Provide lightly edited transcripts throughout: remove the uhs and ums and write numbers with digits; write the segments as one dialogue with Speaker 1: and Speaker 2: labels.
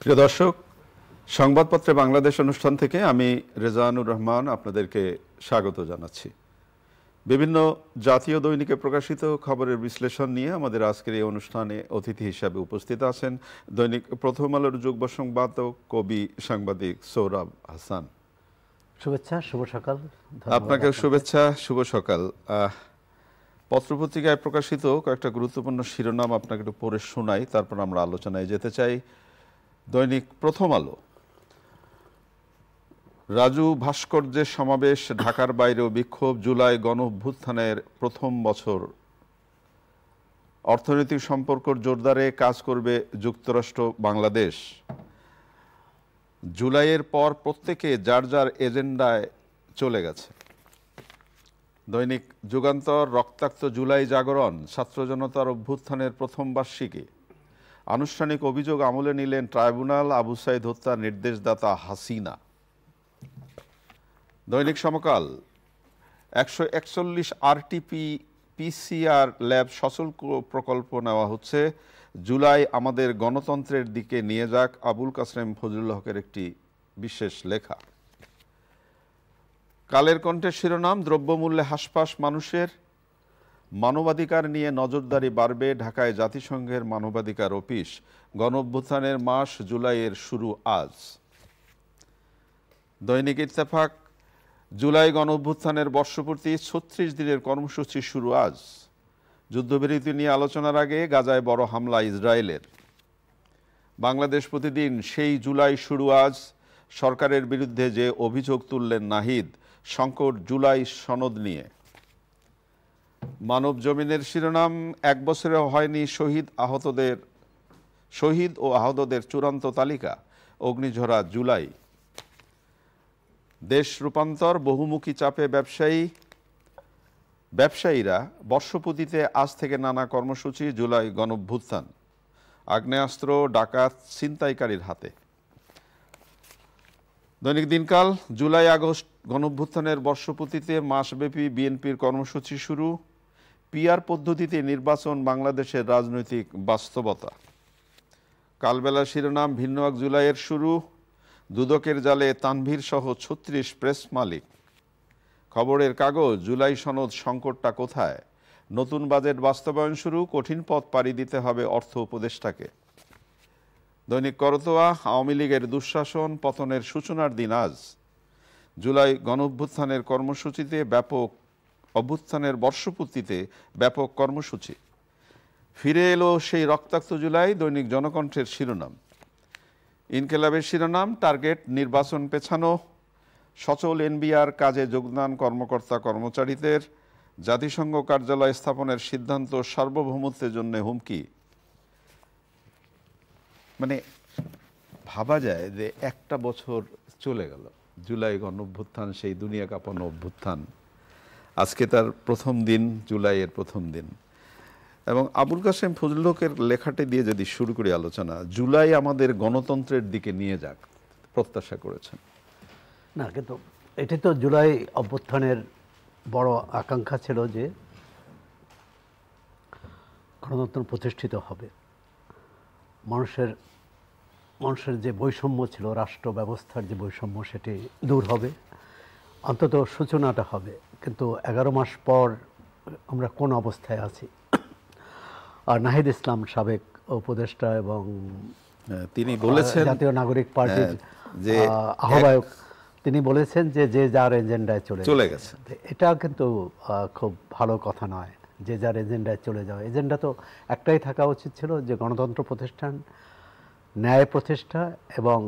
Speaker 1: প্রিয় দর্শক, সংবাদপত্রে বাংলাদেশ অনুষ্ঠান থেকে আমি রেজানুর রহমান আপনাদেরকে স্বাগত জানাচ্ছি। বিভিন্ন জাতীয় দৈনিকে প্রকাশিত খবরের বিশ্লেষণ নিয়ে আমাদের আজকের এই অনুষ্ঠানে অতিথি হিসাবে উপস্থিত আছেন দৈনিক প্রথম আলোর যুগ্ম সম্পাদক, কবি, সাংবাদিক সৌরভ হাসান।
Speaker 2: শুভেচ্ছা, শুভ সকাল।
Speaker 1: আপনাকে শুভেচ্ছা, শুভ সকাল। পত্রপত্রিকায় প্রকাশিত কয়েকটা গুরুত্বপূর্ণ শিরোনাম আপনাকে একটু পড়ে শোনাই, তারপর আমরা আলোচনায় যেতে চাই। দৈনিক প্রথম আলো, রাজু ভাস্কর্যের সমাবেশ, ঢাকার বাইরেও বিক্ষোভ, জুলাই গণঅভ্যুত্থানের প্রথম বছর, অর্থনৈতিক সম্পর্ক জোরদারে কাজ করবে যুক্তরাষ্ট্র বাংলাদেশ। জুলাইয়ের পর প্রত্যেকে যার যার এজেন্ডায় চলে গেছে। দৈনিক যুগান্তর, রক্তাক্ত জুলাই জাগরণ, ছাত্র জনতার অভ্যুত্থানের প্রথম বার্ষিকী, আনুষ্ঠানিক অভিযোগ আমলে নিলেন ট্রাইব্যুনাল, আবু সাইদ হত্যার নির্দেশদাতা হাসিনা। দৈনিক সমকাল, 141 আরটিপি পিসিআর ল্যাব সচল প্রকল্প নেওয়া হচ্ছে, জুলাই আমাদের গণতন্ত্রের দিকে নিয়ে যাক, আবুল কাসেম ফজলুল হকের একটি বিশেষ লেখা। কালের কণ্ঠের শিরোনাম, দ্রব্যমূল্যে হাসপাস মানুষের, মানবাধিকার নিয়ে নজরদারি বাড়বে, ঢাকায় জাতিসংঘের মানবাধিকার অফিস, গণঅভ্যুত্থানের মাস জুলাইয়ের শুরু আজ। দৈনিক ইত্তেফাক, জুলাই গণঅভ্যুত্থানের বর্ষপূর্তি, 36 দিনের কর্মসূচি শুরু আজ। যুদ্ধবিরতি নিয়ে আলোচনার আগে গাজায় বড় হামলা ইসরায়েলের। বাংলাদেশ প্রতিদিন, সেই জুলাই শুরু আজ, সরকারের বিরুদ্ধে যে অভিযোগ তুললেন নাহিদ, সংকট জুলাই সনদ নিয়ে। মানব জমিনের শিরোনাম, 1 বছরে হয়নি শহীদ ও আহতদের চূড়ান্ত তালিকা, অগ্নিঝরা জুলাই। দেশ রূপান্তর, বহুমুখী চাপে ব্যবসায়ীরা, বর্ষপূর্তিতে আজ থেকে নানা কর্মসূচি, জুলাই গণঅভ্যুত্থান, আগ্নেয়াস্ত্র, ডাকাত, ছিনতাইকারীর হাতে। দৈনিক দিনকাল, জুলাই আগস্ট গণঅভ্যুত্থানের বর্ষপূর্তিতে মাসব্যাপী বিএনপির কর্মসূচি শুরু, পিআর পদ্ধতিতে নির্বাচন বাংলাদেশের রাজনৈতিক বাস্তবতা। কালবেলা শিরোনাম, ভিন্ন এক জুলাইয়ের শুরু, দুদকের জালে তানভীর সহ 36 প্রেস মালিক। খবরের কাগজ, জুলাই সনদ সংকটটা কোথায়, নতুন বাজেট বাস্তবায়ন শুরু, কঠিন পথ পাড়ি দিতে হবে অর্থ উপদেষ্টাকে। দৈনিক করতোয়া, আওয়ামী লীগের দুঃশাসন, পতনের সূচনার দিন আজ, জুলাই গণঅভ্যুত্থানের কর্মসূচিতে অভ্যুত্থানের বর্ষপূর্তিতে ব্যাপক কর্মসূচি। ফিরে এলো সেই রক্তাক্ত জুলাই, দৈনিক জনকণ্ঠের শিরোনাম। ইনকেলাবের শিরোনাম, টার্গেট নির্বাচন পেছানো, সচল এনবিআর কাজে যোগদান কর্মকর্তা কর্মচারীদের, জাতিসংঘ কার্যালয় স্থাপনের সিদ্ধান্ত সার্বভৌমত্বের জন্য হুমকি। মানে ভাবা যায় যে একটা বছর চলে গেল, জুলাই গণঅভ্যুত্থান, সেই দুনিয়া কাঁপানো অভ্যুত্থান, আজকে তার প্রথম দিন, জুলাইয়ের প্রথম দিন। এবং আবুল কাসেম ফজলুল হকের লেখাটি দিয়ে যদি শুরু করি আলোচনা, জুলাই আমাদের গণতন্ত্রের দিকে নিয়ে যাক প্রত্যাশা করেছেন।
Speaker 2: না, কিন্তু এটি তো জুলাই অভ্যুত্থানের বড় আকাঙ্ক্ষা ছিল যে গণতন্ত্র প্রতিষ্ঠিত হবে, মানুষের যে বৈষম্য ছিল, রাষ্ট্র ব্যবস্থার যে বৈষম্য, সেটি দূর হবে, অন্তত সূচনাটা হবে। কিন্তু 11 মাস পর আমরা কোন অবস্থায় আছি? আর নাহিদ ইসলাম সাবেক উপদেষ্টা এবং
Speaker 1: তিনি বলেছেন,
Speaker 2: জাতীয় নাগরিক পার্টির যে আহ্বায়ক, তিনি বলেছেন যে যে যার এজেন্ডায় চলে গেছে। এটা কিন্তু খুব ভালো কথা নয়, যে যার এজেন্ডায় চলে যাওয়া। এজেন্ডা তো একটাই থাকা উচিত ছিল, যে গণতন্ত্র প্রতিষ্ঠান, ন্যায় প্রতিষ্ঠা এবং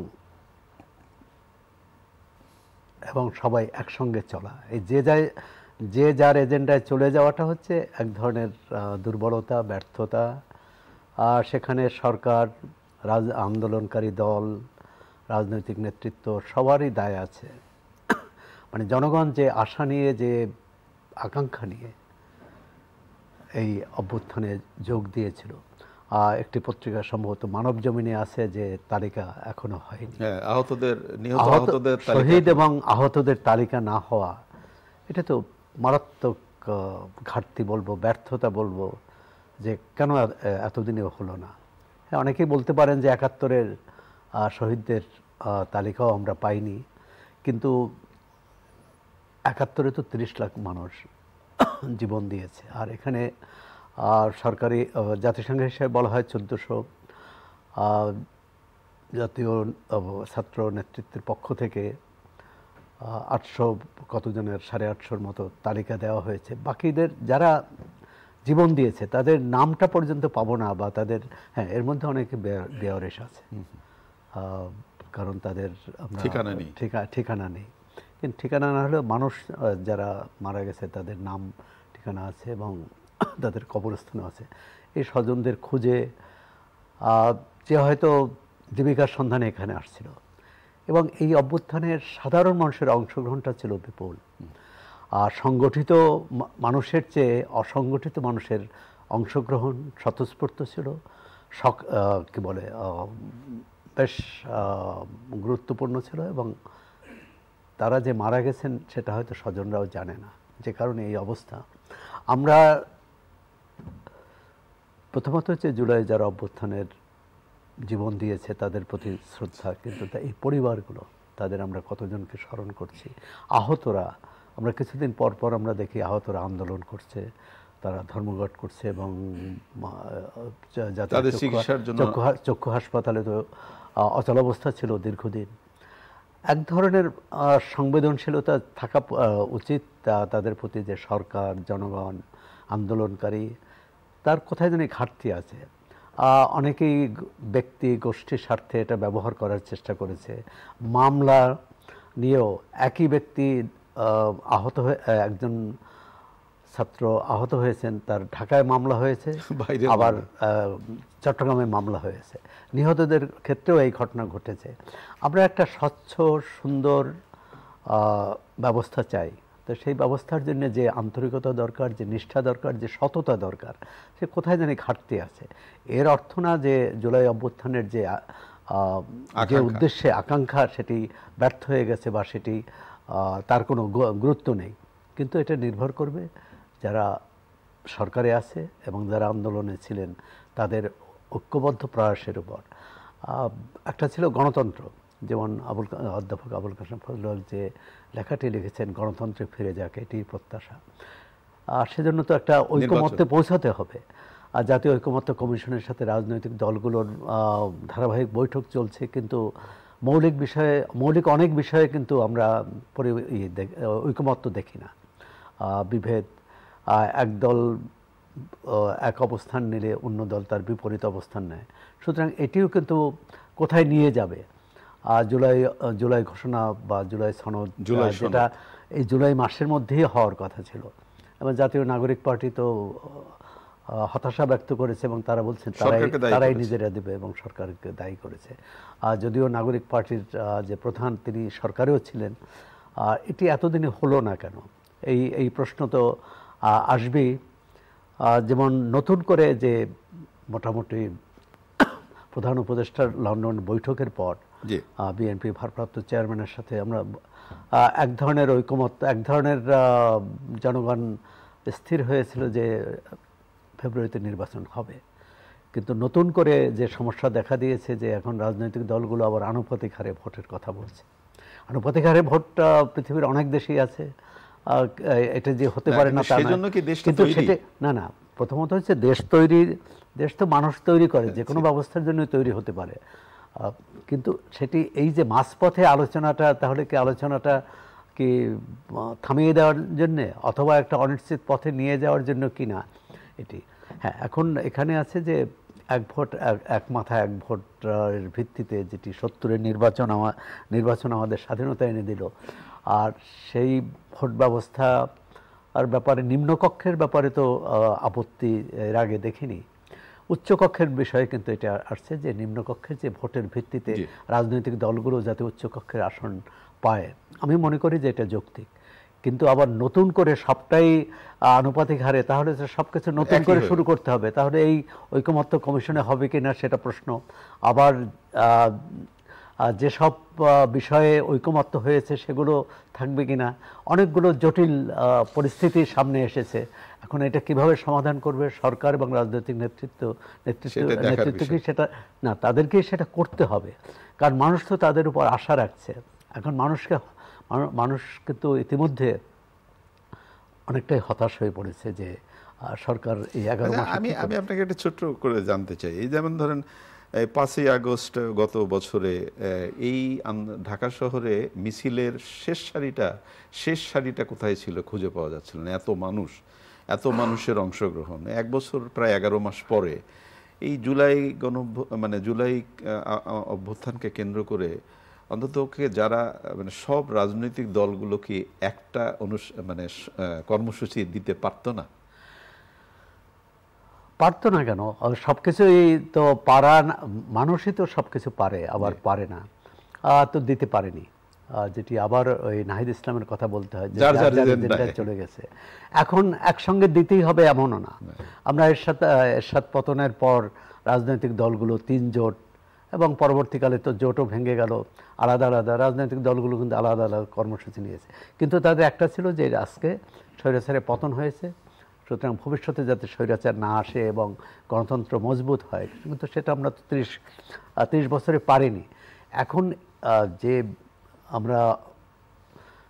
Speaker 2: সবাই একসঙ্গে চলা। এই যে যার এজেন্ডায় চলে যাওয়াটা হচ্ছে এক ধরনের দুর্বলতা, ব্যর্থতা। আর সেখানে সরকার, আন্দোলনকারী দল, রাজনৈতিক নেতৃত্ব সবারই দায় আছে। মানে জনগণ যে আশা নিয়ে, যে আকাঙ্ক্ষা নিয়ে এই অভ্যুত্থানে যোগ দিয়েছিল, একটি পত্রিকা সম্ভবত মানব জমিনে আছে যে তালিকা এখনো হয়নি, শহীদ এবং আহতদের তালিকা না হওয়া, এটা তো মারাত্মক ঘাটতি বলবো, ব্যর্থতা বলবো, যে কেন এতদিনে হলো না। হ্যাঁ, অনেকেই বলতে পারেন যে 71-এর শহীদদের তালিকাও আমরা পাইনি, কিন্তু ৭১-এ তো ৩০ লাখ মানুষ জীবন দিয়েছে। আর এখানে সরকারি জাতিসংঘ হিসেবে বলা হয় ১৪০০, জাতীয় ছাত্র নেতৃত্বের পক্ষ থেকে ৮০০ কতজনের ৮৫০-র মতো তালিকা দেওয়া হয়েছে। বাকিদের যারা জীবন দিয়েছে তাদের নামটা পর্যন্ত পাবো না, বা তাদের, হ্যাঁ, এর মধ্যে অনেকে বেয়ারেস আছে, কারণ তাদের ঠিকানা নেই। কিন্তু ঠিকানা না হলেও মানুষ যারা মারা গেছে তাদের নাম ঠিকানা আছে এবং তাদের কবরস্থানও আছে। এই স্বজনদের খুঁজে যে হয়তো জীবিকার সন্ধানে এখানে আসছিল, এবং এই অভ্যুত্থানের সাধারণ মানুষের অংশগ্রহণটা ছিল বিপুল। আর সংগঠিত মানুষের চেয়ে অসংগঠিত মানুষের অংশগ্রহণ স্বতঃস্ফূর্ত ছিল, কি বলে, বেশ গুরুত্বপূর্ণ ছিল। এবং তারা যে মারা গেছেন সেটা হয়তো স্বজনরাও জানে না, যে কারণে এই অবস্থা। আমরা প্রথমত হচ্ছে জুলাই যারা অভ্যুত্থানের জীবন দিয়েছে তাদের প্রতি শ্রদ্ধা, কিন্তু এই পরিবারগুলো, তাদের আমরা কতজনকে স্মরণ করছি। আহতরা, আমরা কিছুদিন পর পর আমরা দেখি আহতরা আন্দোলন করছে, তারা ধর্মঘট করছে, এবং চক্ষু হাসপাতালে তো অচলাবস্থা ছিল দীর্ঘদিন। এক ধরনের সংবেদনশীলতা থাকা উচিত তাদের প্রতি, যে সরকার, জনগণ, আন্দোলনকারী, তার কোথায় যেন ঘাটতি আছে। অনেকেই ব্যক্তি গোষ্ঠীর স্বার্থে এটা ব্যবহার করার চেষ্টা করেছে। মামলা নিয়েও একই ব্যক্তি আহত হয়ে, একজন ছাত্র আহত হয়েছেন, তার ঢাকায় মামলা হয়েছে, আবার চট্টগ্রামে মামলা হয়েছে। নিহতদের ক্ষেত্রেও এই ঘটনা ঘটেছে। আমরা একটা স্বচ্ছ সুন্দর ব্যবস্থা চাই। তো সেই ব্যবস্থার জন্য যে আন্তরিকতা দরকার, যে নিষ্ঠা দরকার, যে সততা দরকার, সে কোথায় জানি ঘাটতি আছে। এর অর্থ না যে জুলাই অভ্যুত্থানের যে উদ্দেশ্যে আকাঙ্ক্ষা সেটি ব্যর্থ হয়ে গেছে, বা সেটি তার কোনো গুরুত্ব নেই। কিন্তু এটা নির্ভর করবে যারা সরকারে আছে এবং যারা আন্দোলনে ছিলেন তাদের ঐক্যবদ্ধ প্রয়াসের উপর। একটা ছিল গণতন্ত্র, যেমন অধ্যাপক আবুল কাশেম ফজলুল যে লেখাটি লিখেছেন, গণতন্ত্রে ফিরে যাক, এটি প্রত্যাশা। সেজন্য তো একটা ঐকমত্যে পৌঁছাতে হবে। আর জাতীয় ঐকমত্য কমিশনের সাথে রাজনৈতিক দলগুলোর ধারাবাহিক বৈঠক চলছে, কিন্তু মৌলিক অনেক বিষয়ে কিন্তু আমরা ঐকমত্য দেখি না। বিভেদ, এক দল এক অবস্থান নিলে অন্য দল তার বিপরীত অবস্থান নেয়। সুতরাং এটিও কিন্তু কোথায় নিয়ে যাবে। জুলাই ঘোষণা বা জুলাই সনদ, যেটা এই জুলাই মাসের মধ্যেই হওয়ার কথা ছিল, এবং জাতীয় নাগরিক পার্টি তো হতাশা ব্যক্ত করেছে, এবং তারা বলছেন তারাই নিজেরা দেবে, এবং সরকারকে দায়ী করেছে। যদিও নাগরিক পার্টির যে প্রধান, তিনি সরকারেও ছিলেন। এটি এতদিনে হলো না কেন, এই প্রশ্ন তো আসবেই। যেমন নতুন করে যে মোটামুটি প্রধান উপদেষ্টার লন্ডন বৈঠকের পর বিএনপি ভারপ্রাপ্ত চেয়ারম্যানের সাথে আমরা এক ধরনের ঐকমত্য, এক ধরনের জনগণ স্থির হয়েছিল যে ফেব্রুয়ারিতে নির্বাচন হবে। কিন্তু নতুন করে যে সমস্যা দেখা দিয়েছে, যে এখন রাজনৈতিক দলগুলো আবার আনুপাতিক হারে ভোটের কথা বলছে। আনুপাতিক হারে ভোটটা পৃথিবীর অনেক দেশেই আছে, এটা যে হতে পারে না তা না, কিন্তু সেটা না, প্রথমত হচ্ছে দেশ তৈরি, দেশ তো মানুষ তৈরি করে, যে কোনো ব্যবস্থার জন্য তৈরি হতে পারে। কিন্তু সেটি এই যে মাঝপথে আলোচনাটা, তাহলে কি আলোচনাটা কি থামিয়ে দেওয়ার জন্যে, অথবা একটা অনিশ্চিত পথে নিয়ে যাওয়ার জন্য কি না এটি। হ্যাঁ, এখন এখানে আছে যে এক ভোট এক মাথা এক ভোটের ভিত্তিতে, যেটি ৭০-এর নির্বাচন আমাদের স্বাধীনতা এনে দিল। আর সেই ভোট ব্যবস্থা আর ব্যাপারে, নিম্নকক্ষের ব্যাপারে তো আপত্তি এর আগে দেখিনি। উচ্চকক্ষের বিষয়ে কিন্তু এটা আসছে, যে নিম্নকক্ষের যে ভোটের ভিত্তিতে রাজনৈতিক দলগুলো যাতে উচ্চকক্ষের আসন পায়, আমি মনে করি যে এটা যৌক্তিক। কিন্তু আবার নতুন করে সবটাই আনুপাতিক হারে, তাহলে সব কিছু নতুন করে শুরু করতে হবে। তাহলে এই ঐকমত্য কমিশনে হবে কি না সেটা প্রশ্ন। আবার যেসব বিষয়ে ঐকমত্য হয়েছে সেগুলো থাকবে কিনা, অনেকগুলো জটিল পরিস্থিতির সামনে এসেছে। এখন এটা কিভাবে সমাধান করবে সরকার এবং রাজনৈতিক নেতৃত্বকে সেটা না, তাদেরকেই সেটা করতে হবে, কারণ মানুষ তো তাদের উপর আশা রাখছে। এখন মানুষ কিন্তু ইতিমধ্যে অনেকটাই হতাশ হয়ে পড়েছে যে সরকার এই 11 মাস।
Speaker 1: আমি আপনাকে একটা ছোট্ট করে জানতে চাই, এই যেমন ধরেন 5ই আগস্ট গত বছরে এই ঢাকা শহরে মিছিলের শেষ সারিটা কোথায় ছিল খুঁজে পাওয়া যাচ্ছিল না। এত মানুষের অংশগ্রহণ, এক বছর প্রায় 11 মাস পরে এই জুলাই অভ্যুত্থানকে কেন্দ্র করে অন্তত যারা সব রাজনৈতিক দলগুলো কি একটা কর্মসূচি দিতে পারতো না?
Speaker 2: পারতো না কেন? সবকিছুই তো মানুষই তো সবকিছু পারে, আবার পারে না, তো দিতে পারেনি। যেটি আবার ওই নাহিদ ইসলামের কথা বলতে হয়, যে চলে গেছে, এখন একসঙ্গে দিতেই হবে এমনও না। আমরা এরশাদ পতনের পর রাজনৈতিক দলগুলো 3 জোট, এবং পরবর্তীকালে তো জোটও ভেঙে গেল, আলাদা আলাদা রাজনৈতিক দলগুলো কিন্তু আলাদা আলাদা কর্মসূচি নিয়েছে, কিন্তু তাদের একটা ছিল যে আজকে স্বৈরাচারের পতন হয়েছে, সুতরাং ভবিষ্যতে যাতে স্বৈরাচার না আসে এবং গণতন্ত্র মজবুত হয়। কিন্তু সেটা আমরা 30 বছরে পারিনি। এখন যে আমরা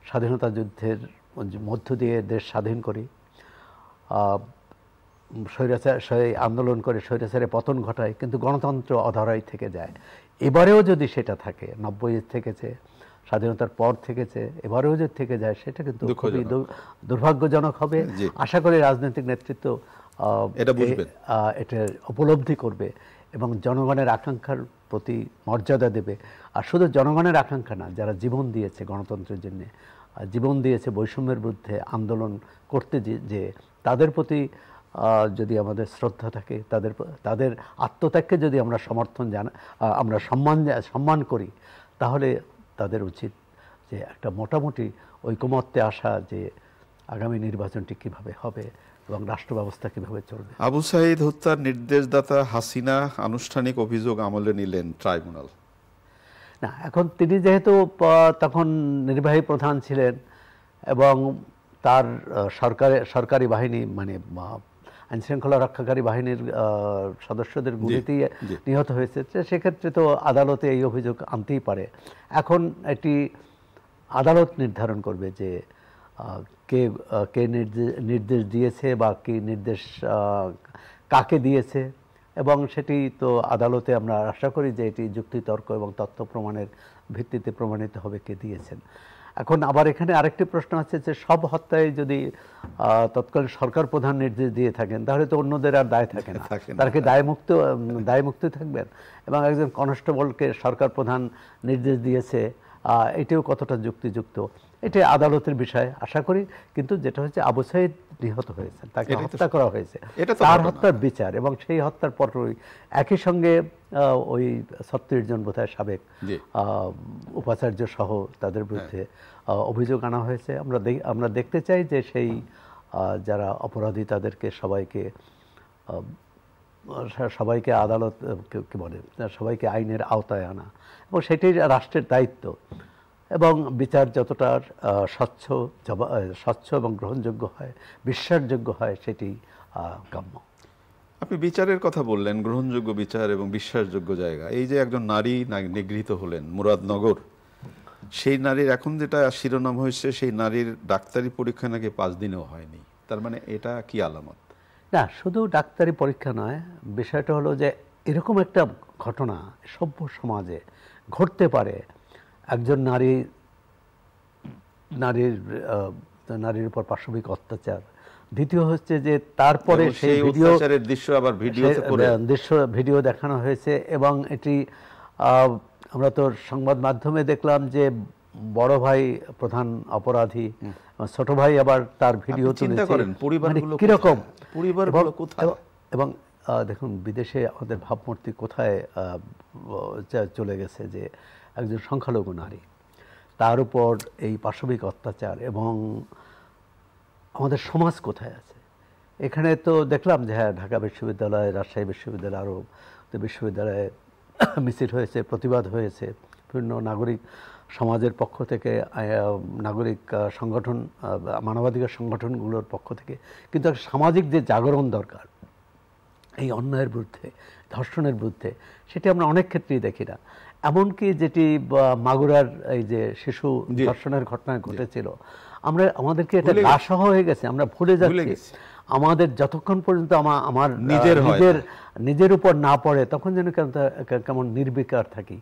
Speaker 2: স্বাধীনতা যুদ্ধের মধ্য দিয়ে দেশ স্বাধীন করি, আন্দোলন করে স্বৈরাচারের পতন ঘটায়, কিন্তু গণতন্ত্র অধরাই থেকে যায়। এবারেও যদি সেটা থাকে, 90 থেকেছে, স্বাধীনতার পর থেকেছে, এবারেও যদি থেকে যায়, সেটা কিন্তু খুবই দুর্ভাগ্যজনক হবে। আশা করি রাজনৈতিক নেতৃত্ব এটা উপলব্ধি করবে এবং জনগণের আকাঙ্ক্ষার প্রতি মর্যাদা দেবে। আর শুধু জনগণের আকাঙ্ক্ষা না, যারা জীবন দিয়েছে গণতন্ত্রের জন্য, জীবন দিয়েছে বৈষম্যের বিরুদ্ধে আন্দোলন করতে, যে তাদের প্রতি যদি আমাদের শ্রদ্ধা থাকে, তাদের আত্মত্যাগকে যদি আমরা আমরা সম্মান করি, তাহলে তাদের উচিত যে একটা মোটামুটি ঐকমত্যে আসা, যে আগামী নির্বাচনটি কিভাবে হবে এবং রাষ্ট্র ব্যবস্থা কিভাবে চলবে।
Speaker 1: আবু সাঈদ হত্যার নির্দেশদাতা হাসিনা আনুষ্ঠানিক অভিযোগ আমলে নিলেন ট্রাইব্যুনাল।
Speaker 2: না, এখন তিনি যেহেতু তখন নির্বাহী প্রধান ছিলেন এবং তার সরকারি বাহিনী আইনশৃঙ্খলা রক্ষাকারী বাহিনীর সদস্যদের গুলিতেই নিহত হয়েছে, সেক্ষেত্রে তো আদালতে এই অভিযোগ আনতেই পারে। এখন এটি আদালত নির্ধারণ করবে যে কে নির্দেশ দিয়েছে বা কি নির্দেশ কাকে দিয়েছে, এবং সেটি তো আদালতে আমরা আশা করি যে এটি যুক্তিতর্ক এবং তথ্য প্রমাণের ভিত্তিতে প্রমাণিত হবে কে দিয়েছেন। এখন আবার এখানে আরেকটি প্রশ্ন আছে যে সব হত্যায় যদি তৎকালীন সরকার প্রধান নির্দেশ দিয়ে থাকেন, তাহলে তো অন্যদের আর দায় থাকে না, তারা কি দায়মুক্ত থাকবেন? এবং একজন কনস্টেবলকে সরকার প্রধান নির্দেশ দিয়েছে, এটিও কতটা যুক্তিযুক্ত, এটি আদালতের বিষয় আশা করি। কিন্তু যেটা হচ্ছে আবু সাঈদ নিহত হয়েছেন, তাকে হত্যা করা হয়েছে, তার হত্যার বিচার, এবং সেই হত্যার পরই একই সঙ্গে ওই 36 জন বোধহয় সাবেক উপাচার্য সহ তাদের বিরুদ্ধে অভিযোগ আনা হয়েছে। আমরা দেখতে চাই যে সেই যারা অপরাধী তাদেরকে সবাইকে আদালত কি বলে, সবাইকে আইনের আওতায় আনা, এবং সেটি রাষ্ট্রের দায়িত্ব, এবং বিচার যতটা স্বচ্ছ এবং গ্রহণযোগ্য হয়, বিশ্বাসযোগ্য হয়, সেটি কাম্য।
Speaker 1: আপনি বিচারের কথা বললেন, গ্রহণযোগ্য বিচার এবং বিশ্বাসযোগ্য জায়গা। এই যে একজন নারী নিগৃহীত হলেন মুরাদনগর, সেই নারীর এখন যেটা শিরোনাম হয়েছে, সেই নারীর ডাক্তারি পরীক্ষা নাকি 5 দিনেও হয়নি। তার মানে এটা কি আলামত?
Speaker 2: না, শুধু ডাক্তারি পরীক্ষা নয়, বিষয়টা হলো যে এরকম একটা ঘটনা সভ্য সমাজে ঘটতে পারে, একজন নারীর উপর পাশবিক অত্যাচার। দ্বিতীয় হচ্ছে যে তারপরে সেই ভিডিও দেখানো হয়েছে, এবং এটি আমরা তো সংবাদ মাধ্যমে দেখলাম যে বড় ভাই প্রধান অপরাধী, ছোট ভাই আবার তার ভিডিও তুলেছে, কিরকম এবং দেখুন বিদেশে আমাদের ভাবমূর্তি কোথায় চলে গেছে, যে একজন সংখ্যালঘু নারী, তার উপর এই পাশবিক অত্যাচার, এবং আমাদের সমাজ কোথায় আছে। এখানে তো দেখলাম যে হ্যাঁ, ঢাকা বিশ্ববিদ্যালয়, রাজশাহী বিশ্ববিদ্যালয়, আরও বিশ্ববিদ্যালয়ে মিছিল হয়েছে, প্রতিবাদ হয়েছে, বিভিন্ন নাগরিক সমাজের পক্ষ থেকে, নাগরিক সংগঠন, মানবাধিকার সংগঠনগুলোর পক্ষ থেকে, কিন্তু একটা সামাজিক যে জাগরণ দরকার এই অন্যায়ের বিরুদ্ধে, ধর্ষণের বিরুদ্ধে, সেটি আমরা অনেক ক্ষেত্রেই দেখি না। এমনকি যেটি মাগুরার এই যে শিশু ধর্ষণের ঘটনা ঘটেছিল, আমাদেরকে এটা লাশহ হয়ে গেছে, আমরা ভুলে যাচ্ছি। আমাদের যতক্ষণ পর্যন্ত আমার নিজের উপর না পড়ে তখন যেন কেমন নির্বিকার থাকি।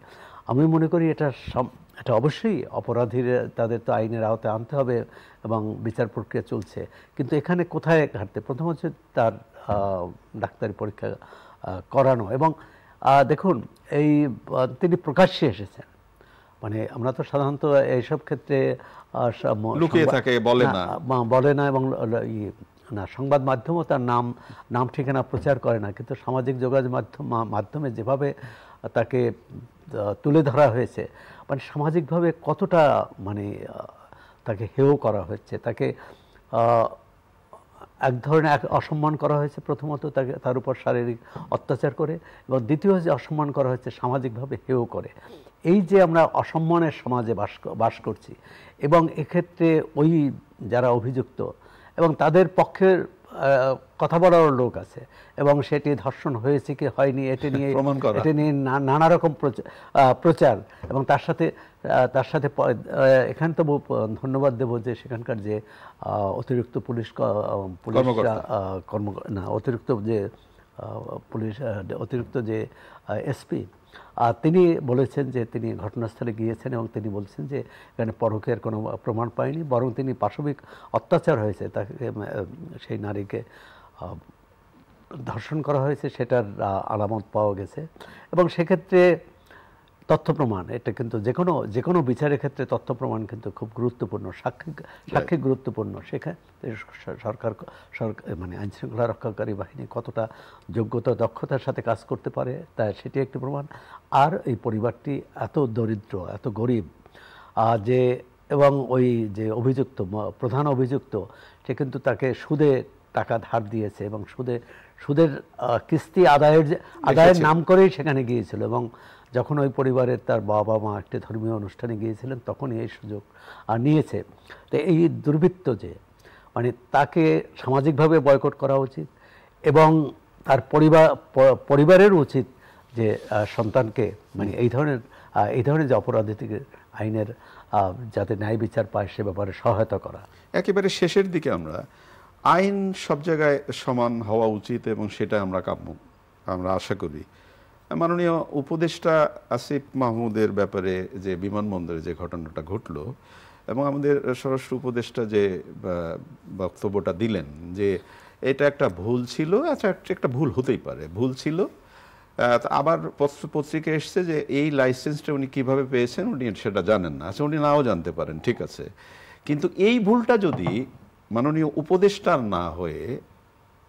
Speaker 2: আমি মনে করি এটা অবশ্যই অপরাধীর, তাদের তো আইনের আওতায় আনতে হবে এবং বিচার প্রক্রিয়া চলছে, কিন্তু এখানে কোথায় ঘাটতে, প্রথম হচ্ছে তার ডাক্তারি পরীক্ষা করানো। এবং দেখুন, তিনি প্রকাশ্যে এসেছেন, মানে আমরা তো সাধারণত এইসব ক্ষেত্রে
Speaker 1: লুকিয়ে থাকে, বলে না এবং
Speaker 2: সংবাদ মাধ্যমও তার নাম ঠিকানা প্রচার করে না, কিন্তু সামাজিক যোগাযোগ মাধ্যমে যেভাবে তাকে তুলে ধরা হয়েছে, মানে সামাজিকভাবে কতটা মানে তাকে হেয় করা হচ্ছে, তাকে এক ধরনের অসম্মান করা হয়েছে। প্রথমত তার উপর শারীরিক অত্যাচার করে, এবং দ্বিতীয় যে অসম্মান করা হচ্ছে সামাজিকভাবে হেয় করে। এই যে আমরা অসম্মানের সমাজে বাস করছি, এবং এক্ষেত্রে ওই যারা অভিযুক্ত এবং তাদের পক্ষের কথা বলার লোক আছে, এবং সেটি ধর্ষণ হয়েছে কি হয়নি এটা নিয়ে নানা রকম প্রচার, এবং তার সাথে এখানে তো ধন্যবাদ দেব যে সেখানকার যে অতিরিক্ত অতিরিক্ত যে এসপি, তিনি বলেছেন যে তিনি ঘটনাস্থলে গিয়েছেন এবং তিনি বলছেন যে এখানে পরকীয়ার কোনো প্রমাণ পায়নি, বরং তিনি পাশবিক অত্যাচার হয়েছে, তাকে সেই নারীকে ধর্ষণ করা হয়েছে সেটার আলামত পাওয়া গেছে। এবং সেক্ষেত্রে তথ্য প্রমাণ, এটা কিন্তু যে কোনো বিচারের ক্ষেত্রে তথ্য প্রমাণ কিন্তু খুব গুরুত্বপূর্ণ, সাক্ষী গুরুত্বপূর্ণ। সেখানে সরকার মানে আইনশৃঙ্খলা রক্ষাকারী বাহিনী কতটা যোগ্যতা দক্ষতার সাথে কাজ করতে পারে তা সেটি একটি প্রমাণ। আর এই পরিবারটি এত দরিদ্র, এত গরিব, যে এবং ওই যে প্রধান অভিযুক্ত সে কিন্তু তাকে সুদে টাকা ধার দিয়েছে, এবং সুদের কিস্তি আদায়ের নাম করেই সেখানে গিয়েছিল। এবং যখন ওই পরিবারের তার বাবা মা একটি ধর্মীয় অনুষ্ঠানে গিয়েছিলেন তখনই এই সুযোগ নিয়েছে। তো এই দুর্বৃত্ত যে মানে তাকে সামাজিকভাবে বয়কট করা উচিত, এবং তার পরিবারের উচিত যে সন্তানকে মানে এই ধরনের যে অপরাধী থেকে আইনের যাতে ন্যায় বিচার পায় সে ব্যাপারে সহায়তা করা।
Speaker 1: একেবারে শেষের দিকে আমরা আইন সব জায়গায় সমান হওয়া উচিত এবং সেটা আমরা আশা করি। মাননীয় উপদেষ্টা আসিফ মাহমুদের ব্যাপারে যে বিমানবন্দরে যে ঘটনাটা ঘটলো এবং আমাদের স্বরাষ্ট্র উপদেষ্টা যে বক্তব্যটা দিলেন যে এটা একটা ভুল ছিল, আচ্ছা একটা ভুল হতেই পারে, ভুল ছিল। আবার পত্রিকায় এসছে যে এই লাইসেন্সটা উনি কিভাবে পেয়েছেন উনি সেটা জানেন না, আচ্ছা উনি নাও জানতে পারেন, ঠিক আছে, কিন্তু এই ভুলটা যদি মাননীয় উপদেষ্টার না হয়ে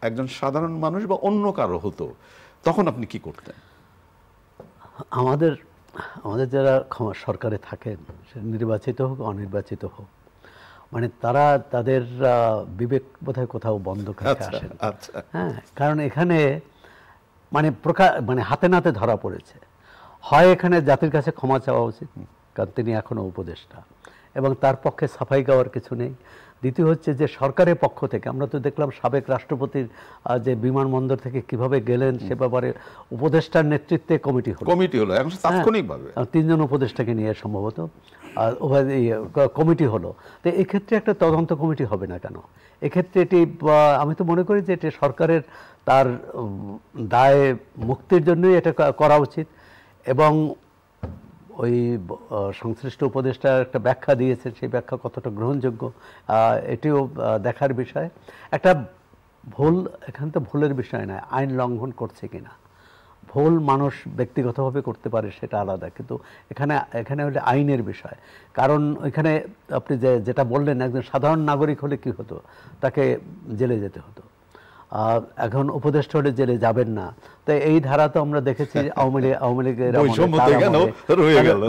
Speaker 1: একজন সাধারণ মানুষ বা অন্য কারো হতো তখন আপনি কি করতেন?
Speaker 2: আমাদের যারা সরকারে থাকেন, সে নির্বাচিত হোক অনির্বাচিত হোক, মানে তারা তাদের বিবেক বোধহয় কোথাও বন্ধ করে আসেন। হ্যাঁ, কারণ এখানে মানে হাতে নাতে ধরা পড়েছে। হয় এখানে জাতির কাছে ক্ষমা চাওয়া উচিত, কারণ তিনি এখনো উপদেষ্টা এবং তার পক্ষে সাফাই গাওয়ার কিছু নেই। দ্বিতীয় হচ্ছে যে সরকারের পক্ষ থেকে আমরা তো দেখলাম সাবেক রাষ্ট্রপতির যে বিমানবন্দর থেকে কিভাবে গেলেন সে ব্যাপারে উপদেষ্টার নেতৃত্বে কমিটি হলো
Speaker 1: তাৎক্ষণিকভাবে
Speaker 2: 3 জন উপদেষ্টাকে নিয়ে সম্ভবত কমিটি হলো। তো এক্ষেত্রে একটা তদন্ত কমিটি হবে না কেন? এক্ষেত্রে এটি আমি তো মনে করি যে এটি সরকারের তার দায় মুক্তির জন্যই এটা করা উচিত। এবং ওই সংশ্লিষ্ট উপদেষ্টা একটা ব্যাখ্যা দিয়েছে, সেই ব্যাখ্যা কতটা গ্রহণযোগ্য এটিও দেখার বিষয়। একটা ভুল, এখানে তো ভুলের বিষয় নয়, আইন লঙ্ঘন করছে কিনা। ভুল মানুষ ব্যক্তিগতভাবে করতে পারে সেটা আলাদা, কিন্তু এখানে হলে আইনের বিষয়। কারণ এখানে আপনি যেটা বললেন একজন সাধারণ নাগরিক হলে কি হতো, তাকে জেলে যেতে হতো। এখন উপদেষ্টা হলে জেলে যাবেন না। তো এই ধারা তো আমরা দেখেছি আওয়ামী লীগের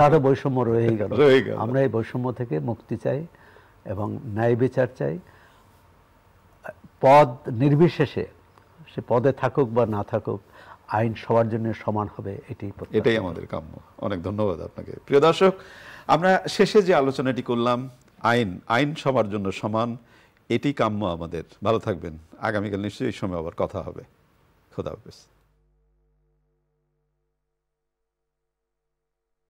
Speaker 2: তাদের বৈষম্য রয়েই গেল। আমরা এই বৈষম্য থেকে মুক্তি চাই এবং ন্যায় বিচার চাই। পদ নির্বিশেষে, সে পদে থাকুক বা না থাকুক, আইন সবার জন্য সমান হবে,
Speaker 1: এটাই আমাদের কাম্য। অনেক ধন্যবাদ আপনাকে। প্রিয় দর্শক, আমরা শেষে যে আলোচনাটি করলাম, আইন সবার জন্য সমান, এটি কাম্য আমাদের। ভালো থাকবেন। আগামীকাল নিশ্চয়ই এই সময় আবার কথা হবে। খোদা হাফেজ।